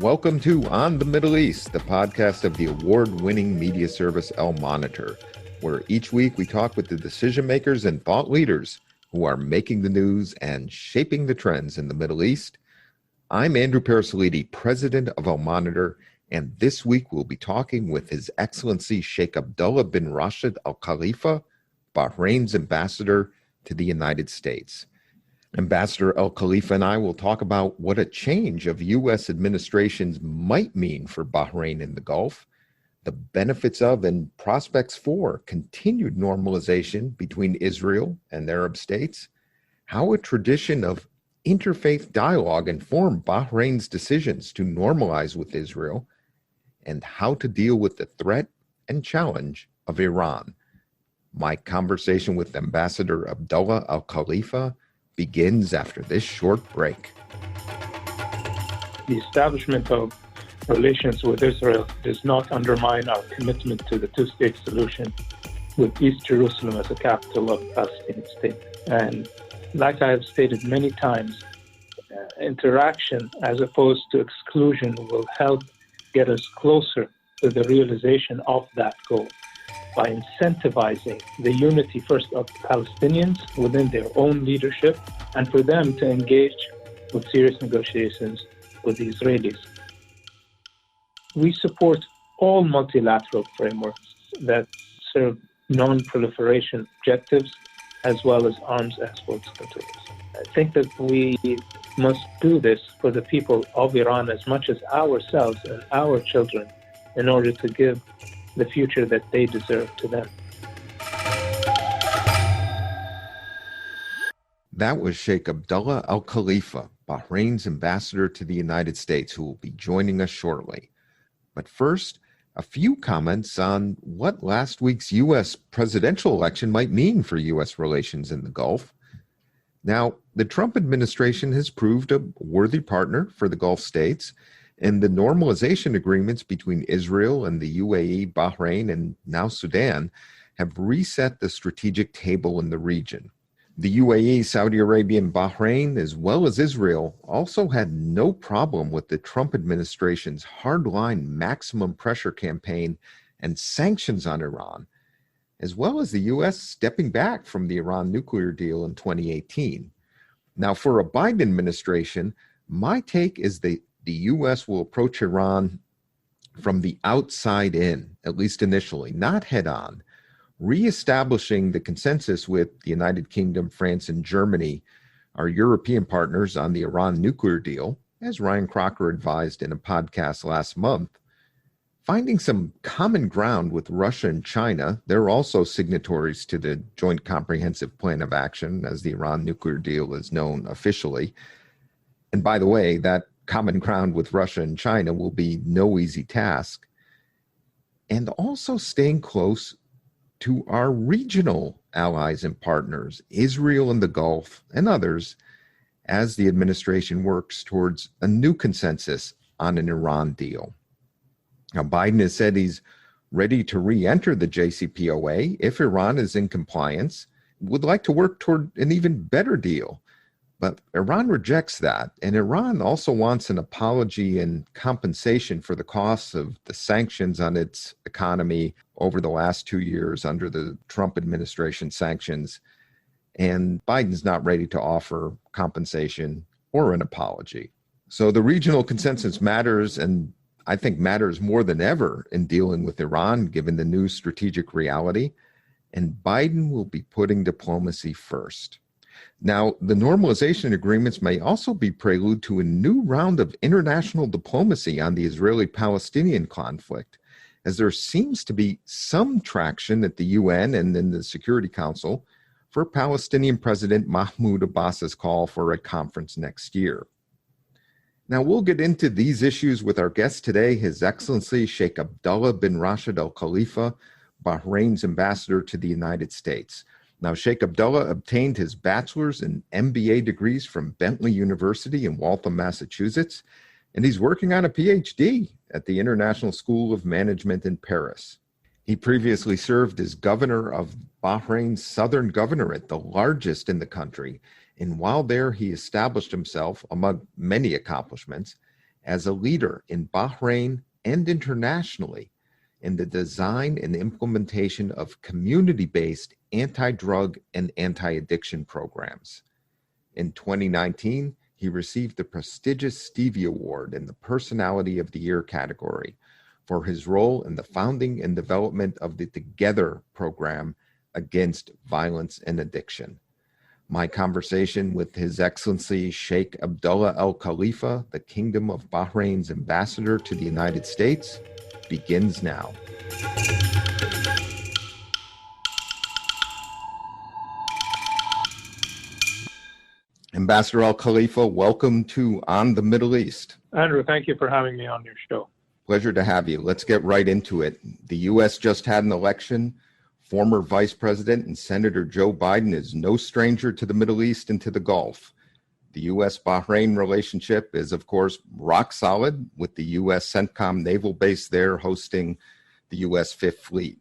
welcome to On the Middle East, the podcast of the award-winning media service Al Monitor, where each week we talk with the decision makers and thought leaders who are making the news and shaping the trends in the Middle East. I'm Andrew Parasolidi, president of Al Monitor, and this week we'll be talking with His Excellency Sheikh Abdulla bin Rashid Al Khalifa, Bahrain's ambassador to the United States. Ambassador Al Khalifa and I will talk about what a change of U.S. administrations might mean for Bahrain and the Gulf, the benefits of and prospects for continued normalization between Israel and Arab states, how a tradition of interfaith dialogue informed Bahrain's decisions to normalize with Israel, and how to deal with the threat and challenge of Iran. My conversation with Ambassador Abdulla Al Khalifa begins after this short break. The establishment of relations with Israel does not undermine our commitment to the two-state solution with East Jerusalem as the capital of the Palestinian state. And like I have stated many times, interaction as opposed to exclusion will help get us closer to the realization of that goal by incentivizing the unity first of Palestinians within their own leadership and for them to engage with serious negotiations with the Israelis. We support all multilateral frameworks that serve non-proliferation objectives as well as arms exports controls. I think that we must do this for the people of Iran as much as ourselves and our children in order to give the future that they deserve to them. That was Sheikh Abdulla Al Khalifa, Bahrain's ambassador to the United States, who will be joining us shortly. But first, a few comments on what last week's U.S. presidential election might mean for U.S. relations in the Gulf. Now, the Trump administration has proved a worthy partner for the Gulf states, and the normalization agreements between Israel and the UAE, Bahrain, and now Sudan have reset the strategic table in the region. The UAE, Saudi Arabia, and Bahrain, as well as Israel, also had no problem with the Trump administration's hardline maximum pressure campaign and sanctions on Iran, as well as the U.S. stepping back from the Iran nuclear deal in 2018. Now, for a Biden administration, my take is that the U.S. will approach Iran from the outside in, at least initially, not head on, reestablishing the consensus with the United Kingdom, France, and Germany, our European partners, on the Iran nuclear deal, as Ryan Crocker advised in a podcast last month. Finding some common ground with Russia and China, they're also signatories to the Joint Comprehensive Plan of Action, as the Iran nuclear deal is known officially. And by the way, that common ground with Russia and China will be no easy task. And also staying close to our regional allies and partners, Israel and the Gulf and others, as the administration works towards a new consensus on an Iran deal. Now, Biden has said he's ready to re-enter the JCPOA if Iran is in compliance, would like to work toward an even better deal. But Iran rejects that, and Iran also wants an apology and compensation for the costs of the sanctions on its economy over the last 2 years under the Trump administration sanctions. And Biden's not ready to offer compensation or an apology. So the regional consensus matters, and I think matters more than ever in dealing with Iran, given the new strategic reality. And Biden will be putting diplomacy first. Now, the normalization agreements may also be prelude to a new round of international diplomacy on the Israeli-Palestinian conflict, as there seems to be some traction at the UN and in the Security Council for Palestinian President Mahmoud Abbas's call for a conference next year. Now, we'll get into these issues with our guest today, His Excellency Sheikh Abdulla bin Rashid Al Khalifa, Bahrain's ambassador to the United States. Now, Sheikh Abdulla obtained his bachelor's and MBA degrees from Bentley University in Waltham, Massachusetts, and he's working on a PhD at the International School of Management in Paris. He previously served as governor of Bahrain's Southern Governorate, the largest in the country, and while there, he established himself, among many accomplishments, as a leader in Bahrain and internationally in the design and implementation of community-based anti-drug and anti-addiction programs. In 2019, he received the prestigious Stevie Award in the Personality of the Year category for his role in the founding and development of the Together program against violence and addiction. My conversation with His Excellency Sheikh Abdulla Al Khalifa, the Kingdom of Bahrain's ambassador to the United States, begins now. Ambassador Al Khalifa, welcome to On the Middle East. Andrew, thank you for having me on your show. Pleasure to have you. Let's get right into it. The U.S. just had an election. Former Vice President and Senator Joe Biden is no stranger to the Middle East and to the Gulf. The U.S.-Bahrain relationship is, of course, rock solid, with the U.S. CENTCOM naval base there hosting the U.S. Fifth Fleet.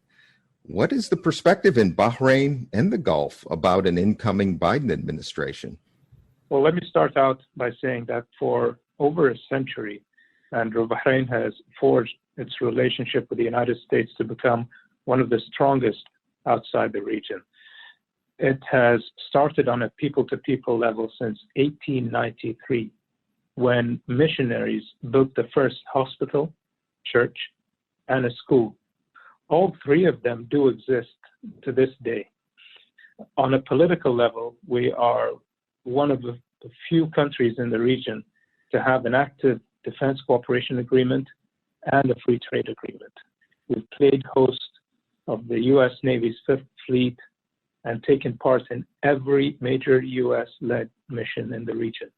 What is the perspective in Bahrain and the Gulf about an incoming Biden administration? Well, let me start out by saying that for over a century, Andrew, Bahrain has forged its relationship with the United States to become one of the strongest outside the region. It has started on a people-to-people level since 1893, when missionaries built the first hospital, church, and a school. All three of them do exist to this day. On a political level, we are one of the few countries in the region to have an active defense cooperation agreement and a free trade agreement. We've played host of the U.S. Navy's Fifth Fleet and taken part in every major U.S.-led mission in the region.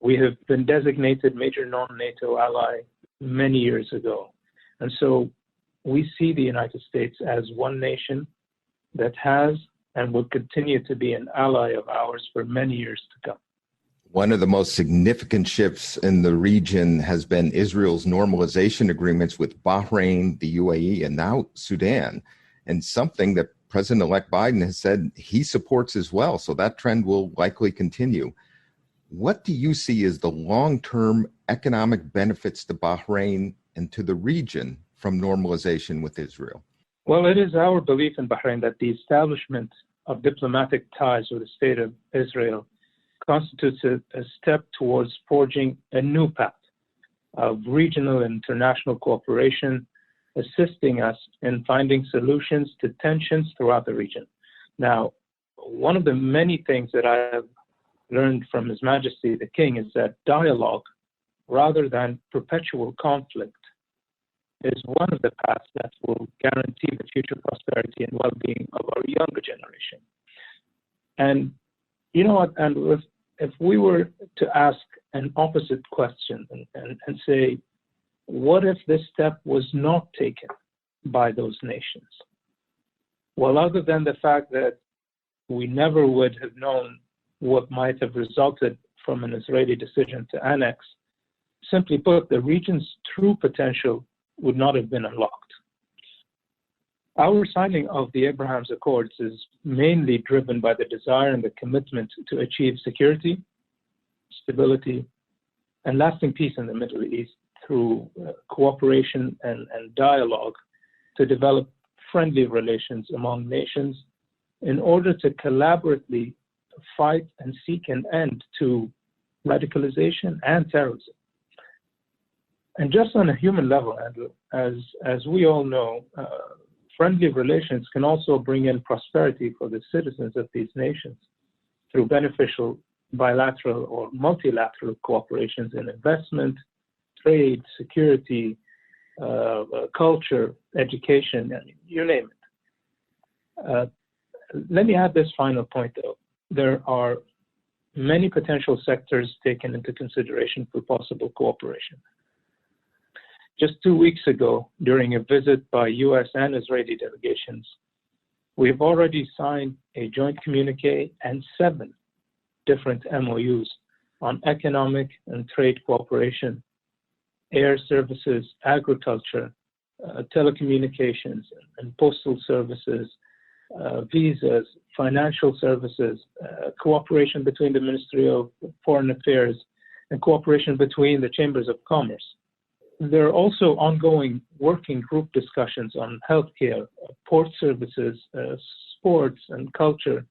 We have been designated major non-NATO ally many years ago. And so we see the United States as one nation that has and will continue to be an ally of ours for many years to come. One of the most significant shifts in the region has been Israel's normalization agreements with Bahrain, the UAE, and now Sudan, and something that President-elect Biden has said he supports as well, so that trend will likely continue. What do you see as the long-term economic benefits to Bahrain and to the region from normalization with Israel? Well, it is our belief in Bahrain that the establishment of diplomatic ties with the state of Israel constitutes a step towards forging a new path of regional and international cooperation, assisting us in finding solutions to tensions throughout the region. Now, one of the many things that I have learned from His Majesty the King is that dialogue, rather than perpetual conflict, is one of the paths that will guarantee the future prosperity and well-being of our younger generation. And you know what, and if we were to ask an opposite question and say, what if this step was not taken by those nations? Well, other than the fact that we never would have known what might have resulted from an Israeli decision to annex, simply put, the region's true potential would not have been unlocked. Our signing of the Abraham's Accords is mainly driven by the desire and the commitment to achieve security, stability, and lasting peace in the Middle East through cooperation and dialogue to develop friendly relations among nations in order to collaboratively fight and seek an end to radicalization and terrorism. And just on a human level, Andrew, as we all know, friendly relations can also bring in prosperity for the citizens of these nations through beneficial bilateral or multilateral cooperations in investment, trade, security, culture, education, and you name it. Let me add this final point, though. There are many potential sectors taken into consideration for possible cooperation. Just 2 weeks ago, during a visit by US and Israeli delegations, we've already signed a joint communique and 7 different MOUs on economic and trade cooperation, air services, agriculture, telecommunications and postal services, visas, financial services, cooperation between the Ministry of Foreign Affairs and cooperation between the chambers of commerce. There are also ongoing working group discussions on healthcare, port services, sports, and culture.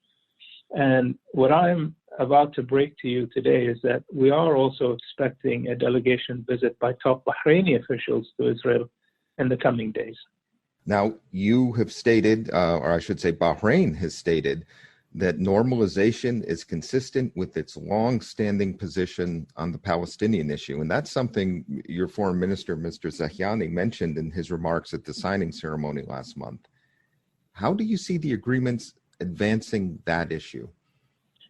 And what I'm about to break to you today is that we are also expecting a delegation visit by top Bahraini officials to Israel in the coming days. Now, you have stated, or I should say Bahrain has stated, that normalization is consistent with its long-standing position on the Palestinian issue. And that's something your foreign minister, Mr. Zahyani, mentioned in his remarks at the signing ceremony last month. How do you see the agreements advancing that issue?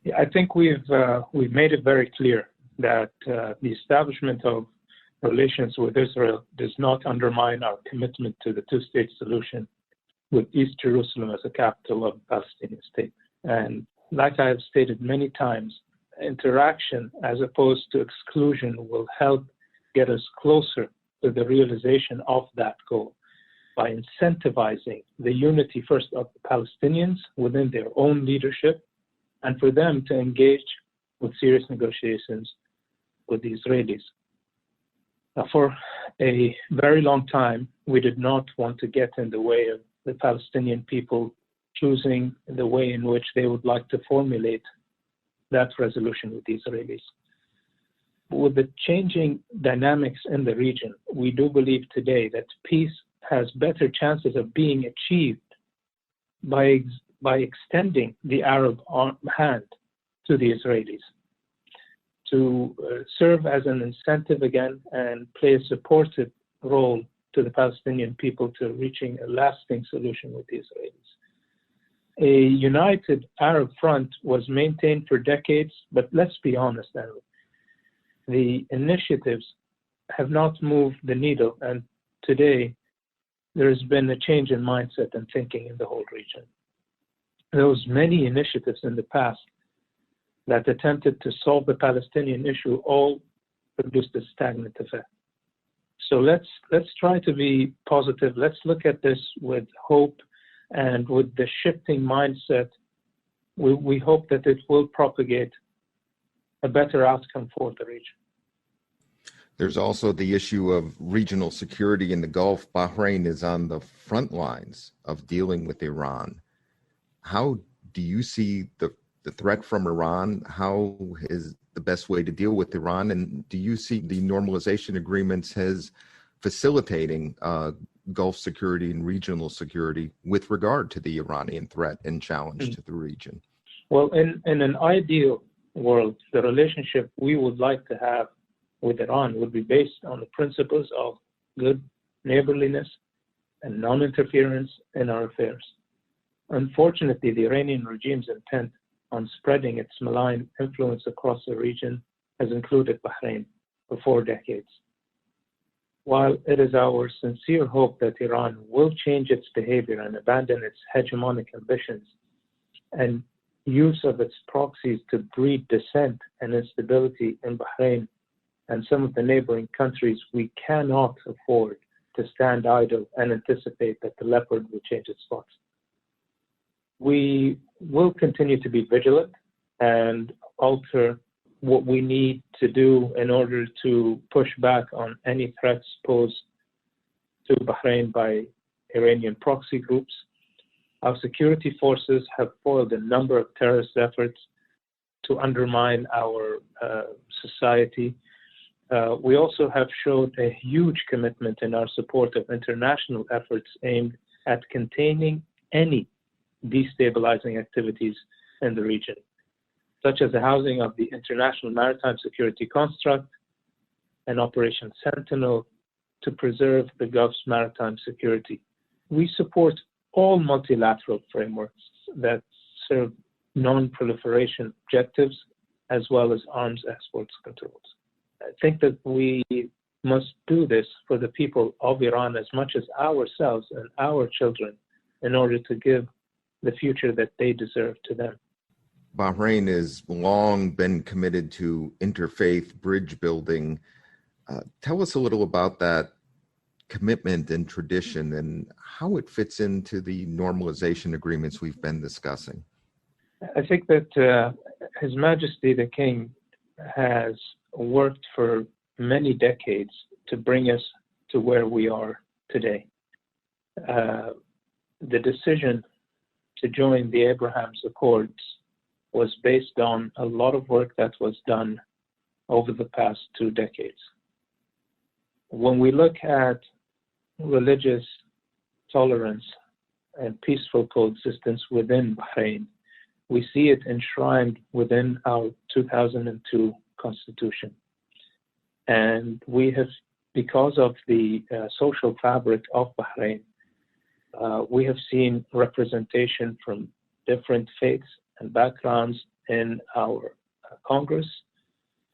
Yeah, I think we've made it very clear that the establishment of relations with Israel does not undermine our commitment to the two-state solution with East Jerusalem as a capital of the Palestinian state. And like I have stated many times, interaction as opposed to exclusion will help get us closer to the realization of that goal by incentivizing the unity first of the Palestinians within their own leadership and for them to engage with serious negotiations with the Israelis. Now, for a very long time, we did not want to get in the way of the Palestinian people choosing the way in which they would like to formulate that resolution with the Israelis. With the changing dynamics in the region, we do believe today that peace has better chances of being achieved by extending the Arab hand to the Israelis to serve as an incentive again and play a supportive role to the Palestinian people to reaching a lasting solution with the Israelis. A united Arab front was maintained for decades, but let's be honest, Andrew, the initiatives have not moved the needle, and today there has been a change in mindset and thinking in the whole region. There was many initiatives in the past that attempted to solve the Palestinian issue, all produced a stagnant effect. So let's try to be positive. Let's look at this with hope, and with the shifting mindset, we hope that it will propagate a better outcome for the region. There's also the issue of regional security in the Gulf. Bahrain is on the front lines of dealing with Iran. How do you see the threat from Iran? How is the best way to deal with Iran? And do you see the normalization agreements as facilitating Gulf security and regional security with regard to the Iranian threat and challenge to the region? Well, in an ideal world, the relationship we would like to have with Iran would be based on the principles of good neighborliness and non-interference in our affairs. Unfortunately, the Iranian regime's intent on spreading its malign influence across the region has included Bahrain for 4 decades. While it is our sincere hope that Iran will change its behavior and abandon its hegemonic ambitions and use of its proxies to breed dissent and instability in Bahrain and some of the neighboring countries, we cannot afford to stand idle and anticipate that the leopard will change its spots. We will continue to be vigilant and alter what we need to do in order to push back on any threats posed to Bahrain by Iranian proxy groups. Our security forces have foiled a number of terrorist efforts to undermine our society. We also have showed a huge commitment in our support of international efforts aimed at containing any destabilizing activities in the region, such as the housing of the International Maritime Security Construct and Operation Sentinel to preserve the Gulf's maritime security. We support all multilateral frameworks that serve non-proliferation objectives as well as arms exports controls. I think that we must do this for the people of Iran as much as ourselves and our children in order to give the future that they deserve to them. Bahrain has long been committed to interfaith bridge building. Tell us a little about that commitment and tradition and how it fits into the normalization agreements we've been discussing. I think that His Majesty the King has worked for many decades to bring us to where we are today. The decision to join the Abraham's Accords was based on a lot of work that was done over the past 2 decades. When we look at religious tolerance and peaceful coexistence within Bahrain, we see it enshrined within our 2002 Constitution. And we have, because of the social fabric of Bahrain, we have seen representation from different faiths and backgrounds in our Congress.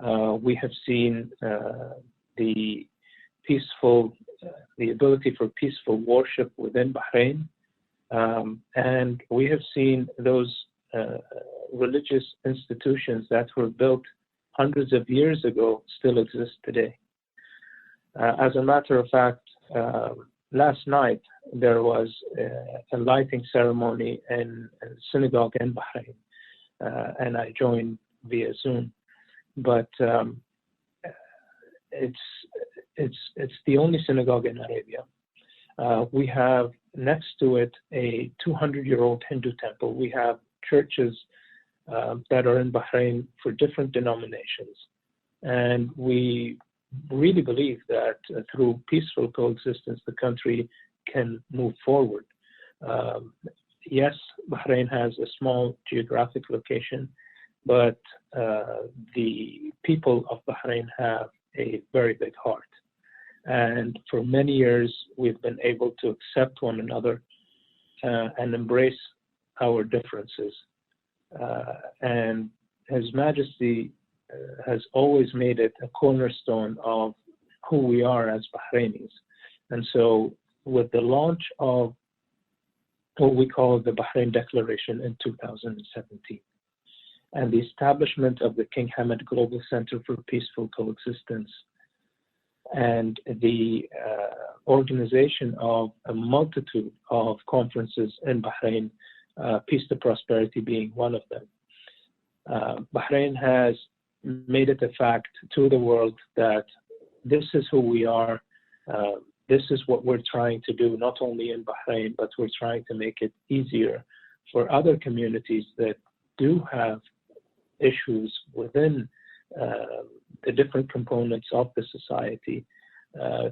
We have seen the ability for peaceful worship within Bahrain. And we have seen those religious institutions that were built hundreds of years ago still exist today. As a matter of fact, last night there was a lighting ceremony in a synagogue in Bahrain, and I joined via Zoom. But it's the only synagogue in Arabia. We have next to it a 200-year-old Hindu temple. We have churches that are in Bahrain for different denominations. And we really believe that through peaceful coexistence, the country can move forward. Yes, Bahrain has a small geographic location, but the people of Bahrain have a very big heart. And for many years, we've been able to accept one another and embrace our differences. And His Majesty has always made it a cornerstone of who we are as Bahrainis. And so with the launch of what we call the Bahrain Declaration in 2017, and the establishment of the King Hamad Global Center for Peaceful Coexistence, and the organization of a multitude of conferences in Bahrain, Peace to Prosperity being one of them. Bahrain has made it a fact to the world that this is who we are, this is what we're trying to do, not only in Bahrain, but we're trying to make it easier for other communities that do have issues within the different components of the society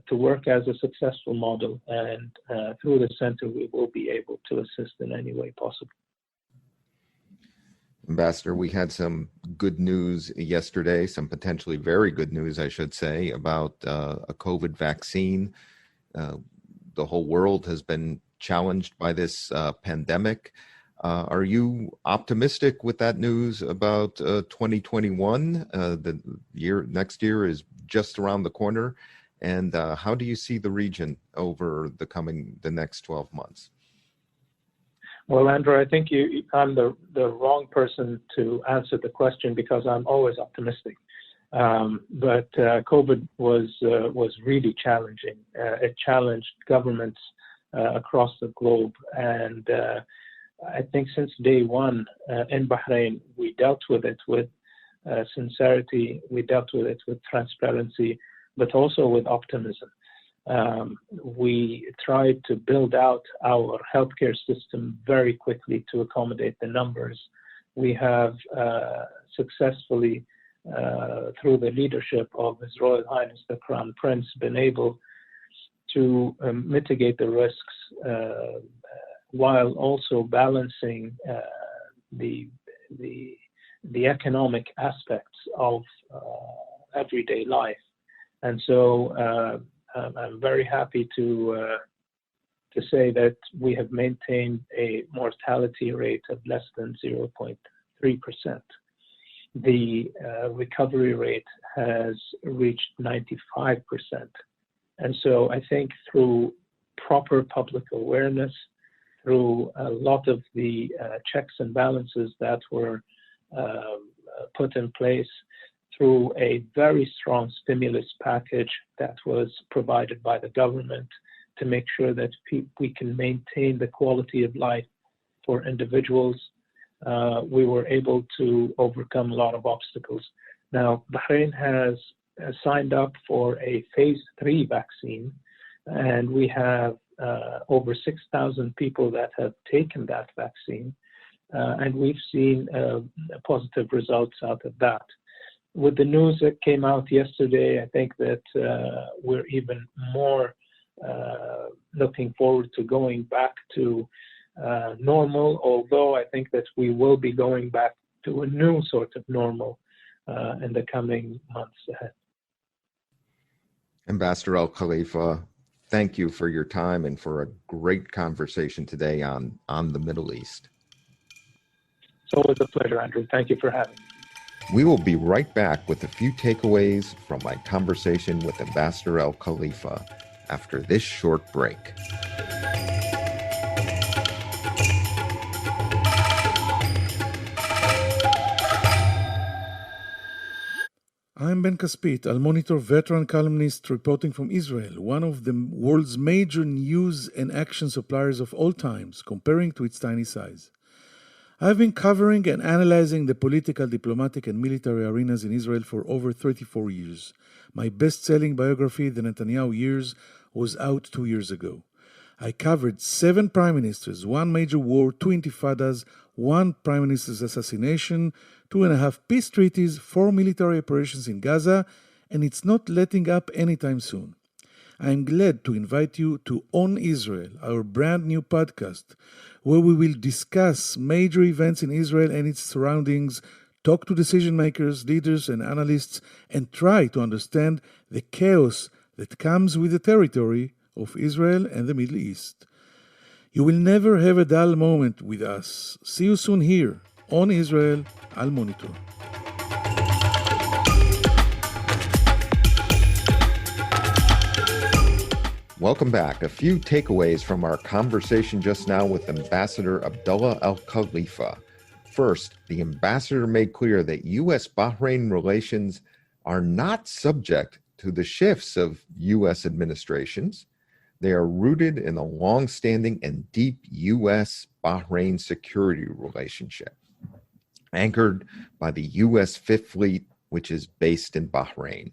to work as a successful model, and through the center we will be able to assist in any way possible. Ambassador, we had some good news yesterday, some potentially very good news, I should say, about a COVID vaccine. The whole world has been challenged by this pandemic. Are you optimistic with that news about 2021? The next year is just around the corner. And how do you see the region over the next 12 months? Well, Andrew, I think I'm the wrong person to answer the question because I'm always optimistic. But COVID was really challenging. It challenged governments across the globe. And I think since day one in Bahrain, we dealt with it with sincerity, we dealt with it with transparency, but also with optimism. We tried to build out our healthcare system very quickly to accommodate the numbers. We have successfully, through the leadership of His Royal Highness the Crown Prince, been able to mitigate the risks while also balancing the economic aspects of everyday life. And so I'm very happy to say that we have maintained a mortality rate of less than 0.3%. The recovery rate has reached 95%. And so I think through proper public awareness, through a lot of the checks and balances that were put in place, through a very strong stimulus package that was provided by the government to make sure that we can maintain the quality of life for individuals, we were able to overcome a lot of obstacles. Now, Bahrain has signed up for a phase 3 vaccine, and we have over 6,000 people that have taken that vaccine, and we've seen positive results out of that. With the news that came out yesterday, I think that we're even more looking forward to going back to normal, although I think that we will be going back to a new sort of normal in the coming months ahead. Ambassador Khalifa, thank you for your time and for a great conversation today on the Middle East. It's always a pleasure, Andrew. Thank you for having me. We will be right back with a few takeaways from my conversation with Ambassador Khalifa after this short break. I'm Ben Caspit, Al Monitor veteran columnist reporting from Israel, one of the world's major news and action suppliers of all times, comparing to its tiny size. I've been covering and analyzing the political, diplomatic, and military arenas in Israel for over 34 years. My best-selling biography, The Netanyahu Years, was out 2 years ago. I covered 7 prime ministers, 1 major war, 2 intifadas, 1 prime minister's assassination, 2.5 peace treaties, 4 military operations in Gaza, and it's not letting up anytime soon. I'm glad to invite you to On Israel, our brand new podcast, where we will discuss major events in Israel and its surroundings, talk to decision makers, leaders, and analysts, and try to understand the chaos that comes with the territory of Israel and the Middle East. You will never have a dull moment with us. See you soon here on Israel, Al Monitor. Welcome back. A few takeaways from our conversation just now with Ambassador Abdulla Khalifa. First, the ambassador made clear that US-Bahrain relations are not subject to the shifts of US administrations. They are rooted in a long-standing and deep US-Bahrain security relationship, anchored by the US Fifth Fleet, which is based in Bahrain.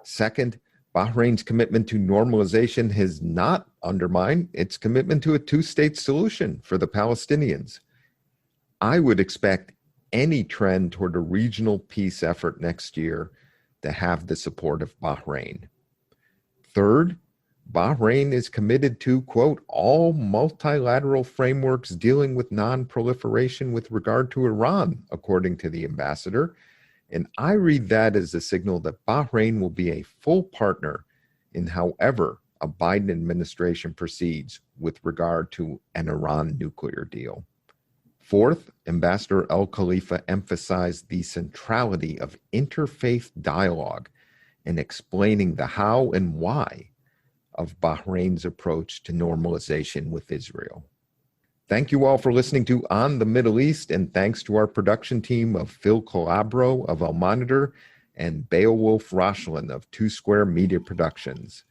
Second, Bahrain's commitment to normalization has not undermined its commitment to a two-state solution for the Palestinians. I would expect any trend toward a regional peace effort next year to have the support of Bahrain. Third, Bahrain is committed to, quote, all multilateral frameworks dealing with non-proliferation with regard to Iran, according to the ambassador. And I read that as a signal that Bahrain will be a full partner in however a Biden administration proceeds with regard to an Iran nuclear deal. Fourth, Ambassador Khalifa emphasized the centrality of interfaith dialogue in explaining the how and why of Bahrain's approach to normalization with Israel. Thank you all for listening to On the Middle East, and thanks to our production team of Phil Calabro of Al Monitor and Beowulf Rochlin of Two Square Media Productions.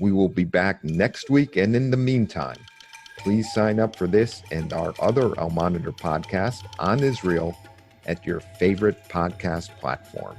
We will be back next week, and in the meantime, please sign up for this and our other Al Monitor podcast on Israel at your favorite podcast platform.